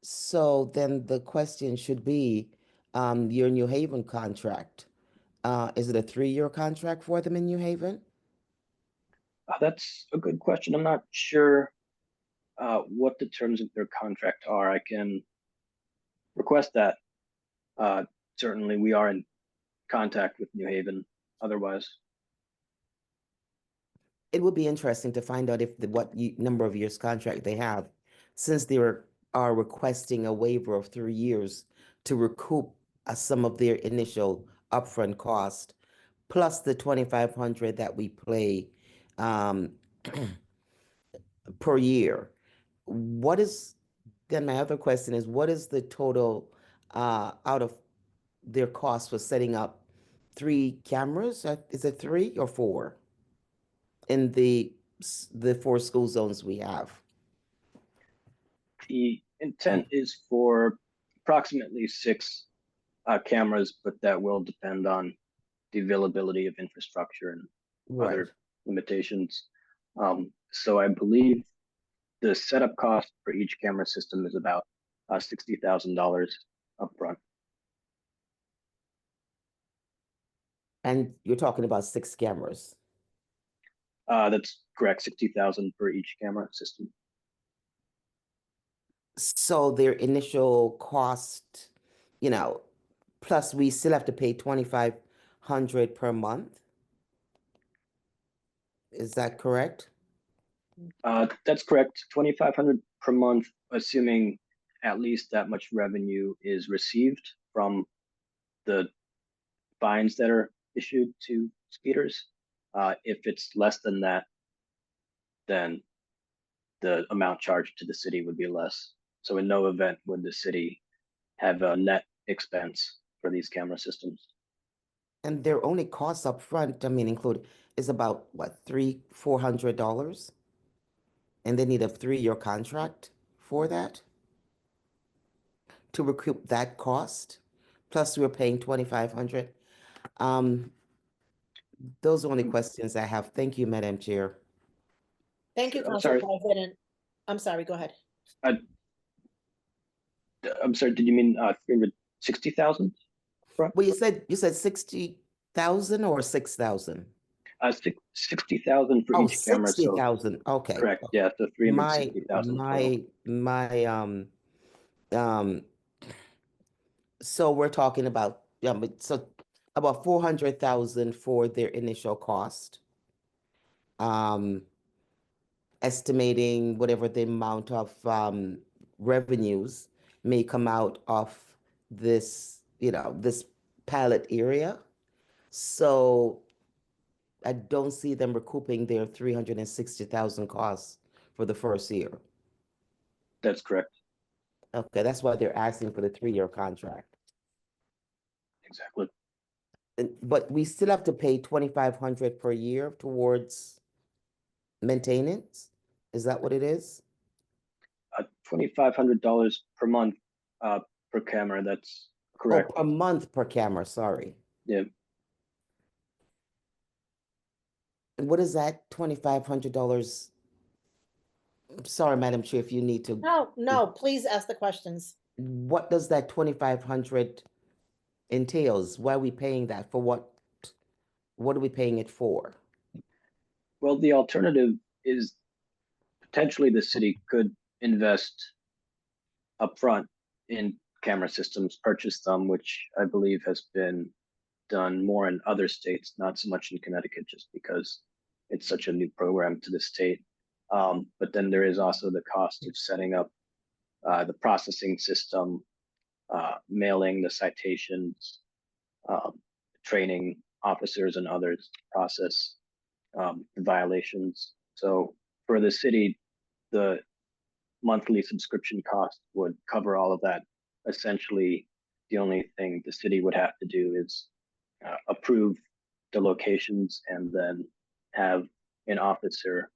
So then the question should be, your New Haven contract, is it a 3-year contract for them in New Haven? That's a good question. I'm not sure what the terms of their contract are. I can request that. Certainly, we are in contact with New Haven otherwise. It would be interesting to find out if what number of years contract they have, since they are requesting a waiver of 3 years to recoup some of their initial upfront cost, plus the $2,500 that we pay per year. Then my other question is, what is the total out of their cost for setting up 3 cameras? Is it 3 or 4 in the 4 school zones we have? The intent is for approximately 6 cameras, but that will depend on the availability of infrastructure and other limitations. So I believe the setup cost for each camera system is about $60,000 upfront. And you're talking about 6 cameras? That's correct, $60,000 for each camera system. So their initial cost, plus we still have to pay $2,500 per month? Is that correct? That's correct. 2,500 per month, assuming at least that much revenue is received from the fines that are issued to speeders. If it's less than that, then the amount charged to the city would be less. So in no event would the city have a net expense for these camera systems. And their only costs up front, I mean, include is about what, $400? And they need a 3-year contract for that to recoup that cost. Plus, we're paying 2,500. Those are only questions I have. Thank you, Madam Chair. Thank you, I'm Council sorry. President. I'm sorry, go ahead. I'm sorry, did you mean 360,000? Well, you said 60,000 or 6,000? 60,000 for Oh, each camera. So 60,000. Okay. correct. Yeah, so 360,000 total. So we're talking about, yeah, but so about 400,000 for their initial cost. Estimating whatever the amount of revenues may come out of this, this pilot area. So I don't see them recouping their 360,000 costs for the first year. That's correct. Okay, that's why they're asking for the 3-year contract. Exactly. But we still have to pay 2,500 per year towards maintenance. Is that what it is? $2,500 per month per camera. That's correct. Oh, a month per camera. Sorry. Yeah. And what is that $2,500? Sorry, Madam Chair, if you need to. No, please ask the questions. What does that 2,500 entails? Why are we paying that? For what? What are we paying it for? Well, the alternative is potentially the city could invest upfront in camera systems, purchase them, which I believe has been done more in other states, not so much in Connecticut, just because it's such a new program to the state. But then there is also the cost of setting up the processing system, mailing the citations, training officers and others to process the violations. So for the city, the monthly subscription cost would cover all of that. Essentially, the only thing the city would have to do is approve the locations and then have an officer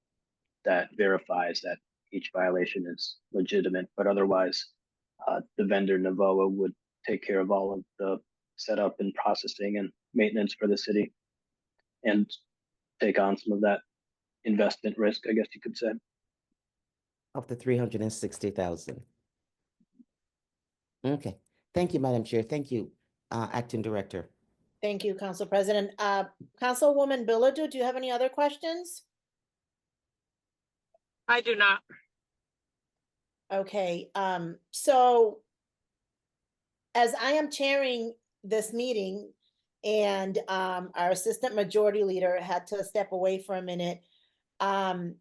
that verifies that each violation is legitimate. But otherwise, the vendor Navoa would take care of all of the setup and processing and maintenance for the city and take on some of that investment risk, I guess you could say. Of the 360,000. Okay. Thank you, Madam Chair. Thank you, Acting Director. Thank you, Council President. Councilwoman Bilodeau, do you have any other questions? I do not. Okay, so as I am chairing this meeting and our Assistant Majority Leader had to step away for a minute, I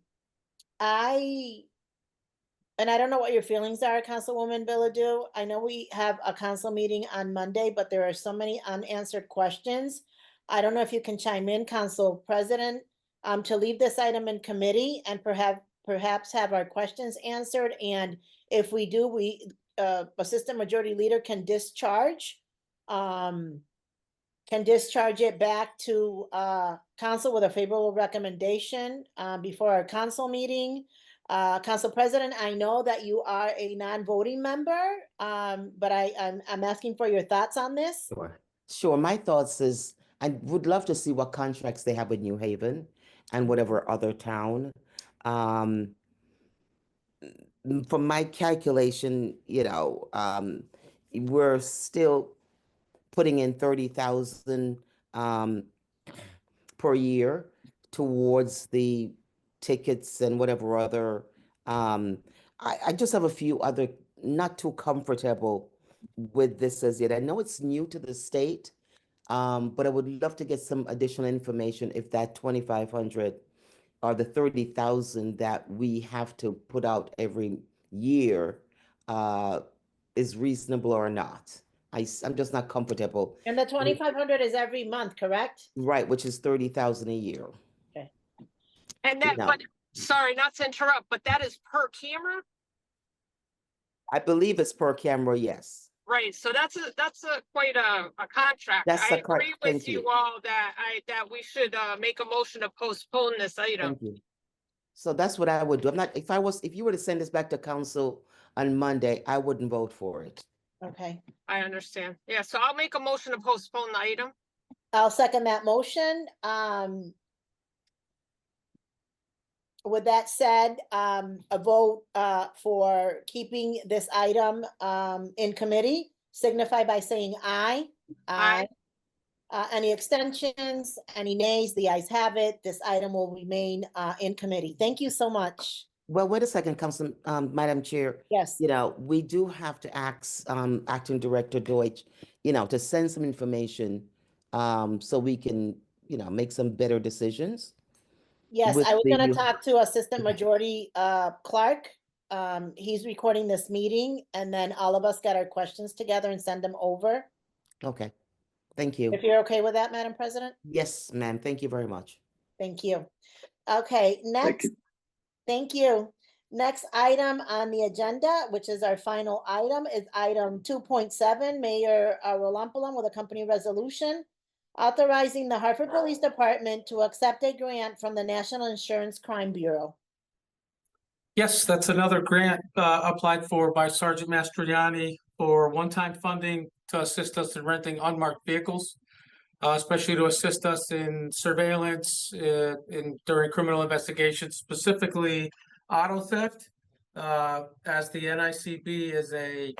don't know what your feelings are, Councilwoman Bilodeau. I know we have a council meeting on Monday, but there are so many unanswered questions. I don't know if you can chime in, Council President, to leave this item in committee and perhaps have our questions answered. And if we do, Assistant Majority Leader can discharge it back to council with a favorable recommendation before our council meeting. Council President, I know that you are a non-voting member, but I'm asking for your thoughts on this. Sure. My thoughts is I would love to see what contracts they have with New Haven and whatever other town. From my calculation, we're still putting in 30,000 per year towards the tickets and whatever other. I just have a few other not too comfortable with this as yet. I know it's new to the state, but I would love to get some additional information if that 2,500 or the 30,000 that we have to put out every year is reasonable or not. I'm just not comfortable. And the 2,500 is every month, correct? Right, which is 30,000 a year. And that, No. but sorry, not to interrupt, but that is per camera, I believe it's per camera, yes. right? So that's a quite a contract. That's I a correct- agree with thank you you. all that we should make a motion to postpone this item. Thank you. So that's what I would do. If you were to send this back to council on Monday, I wouldn't vote for it. Okay, I understand. Yeah, so I'll make a motion to postpone the item. I'll second that motion. With that said, a vote for keeping this item in committee signify by saying aye. Aye. Any extensions, any nays? The ayes have it. This item will remain in committee. Thank you so much. Well, wait a second, Madam Chair. Yes, We do have to ask Acting Director Deutsch, to send some information so we can, make some better decisions. yes, with I was the gonna new- talk to Assistant Majority Clark. He's recording this meeting, and then all of us got our questions together and send them over. Okay, thank you. If you're okay with that, Madam President? Yes, ma'am, thank you very much. Thank you. Okay, next, thank you. Next item on the agenda, which is our final item, is item 2.7, Mayor Rolampolon with a company resolution authorizing the Hartford Police Department to accept a grant from the National Insurance Crime Bureau. Yes, that's another grant applied for by Sergeant Mastriani for one-time funding to assist us in renting unmarked vehicles, especially to assist us in surveillance during criminal investigations, specifically auto theft, as the NICB is a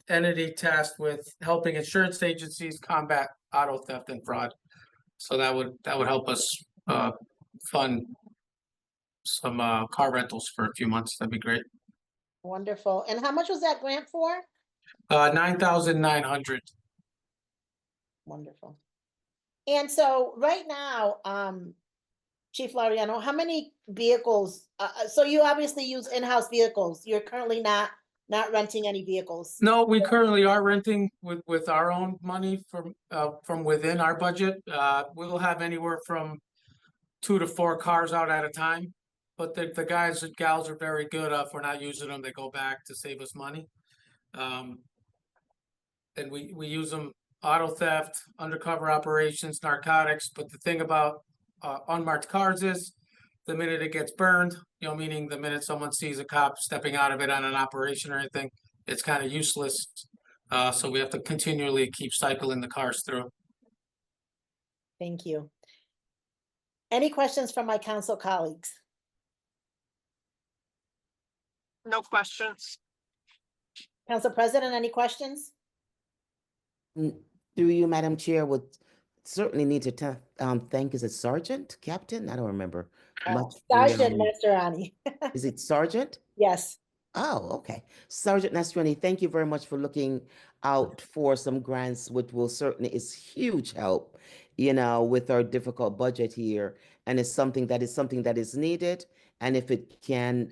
entity tasked with helping insurance agencies combat auto theft and fraud. So that would help us fund some car rentals for a few months. That'd be great. Wonderful. And how much was that grant for? 9,900. Wonderful. And so right now, Chief Laureano, how many vehicles, so you obviously use in-house vehicles. You're currently not renting any vehicles. No, we currently are renting with our own money from within our budget. We'll have anywhere from 2 to 4 cars out at a time. But the guys and gals are very good. If we're not using them, they go back to save us money. And we use them auto theft, undercover operations, narcotics. But the thing about unmarked cars is the minute it gets burned, meaning the minute someone sees a cop stepping out of it on an operation or anything, it's kind of useless. So we have to continually keep cycling the cars through. Thank you. Any questions from my council colleagues? No questions. Council President, any questions? Through you, Madam Chair, would certainly need to thank, is it Sergeant, Captain? I don't remember. Much for, Sergeant Mastrani. Is it Sergeant? Yes. Oh, okay. Sergeant Nastrani, thank you very much for looking out for some grants, which will certainly is huge help, with our difficult budget here. And it's something that is needed. And if it can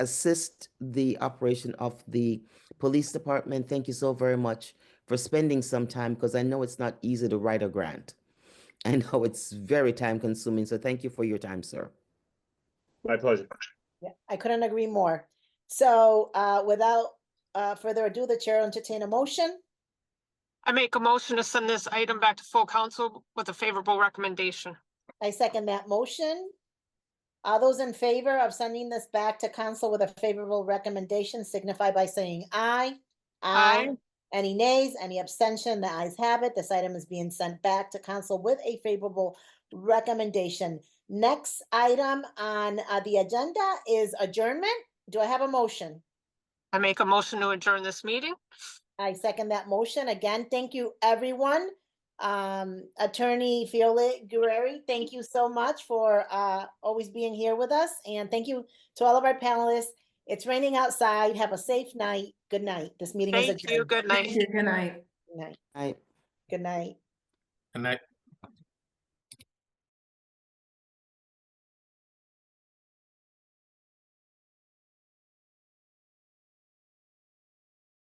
assist the operation of the police department, thank you so very much for spending some time, because I know it's not easy to write a grant. I know it's very time consuming. So thank you for your time, sir. My pleasure. Yeah, I couldn't agree more. So without further ado, the chair will entertain a motion. I make a motion to send this item back to full council with a favorable recommendation. I second that motion. All those in favor of sending this back to council with a favorable recommendation signify by saying aye. Aye. Any nays, any abstention? The ayes have it. This item is being sent back to council with a favorable recommendation. Next item on the agenda is adjournment. Do I have a motion? I make a motion to adjourn this meeting. I second that motion. Again, thank you, everyone. Attorney Fiole Guerreri, thank you so much for always being here with us. And thank you to all of our panelists. It's raining outside. Have a safe night. Good night. This meeting is adjourned. Thank you. Good night. Good night. Good night. Right. Good night. Good night.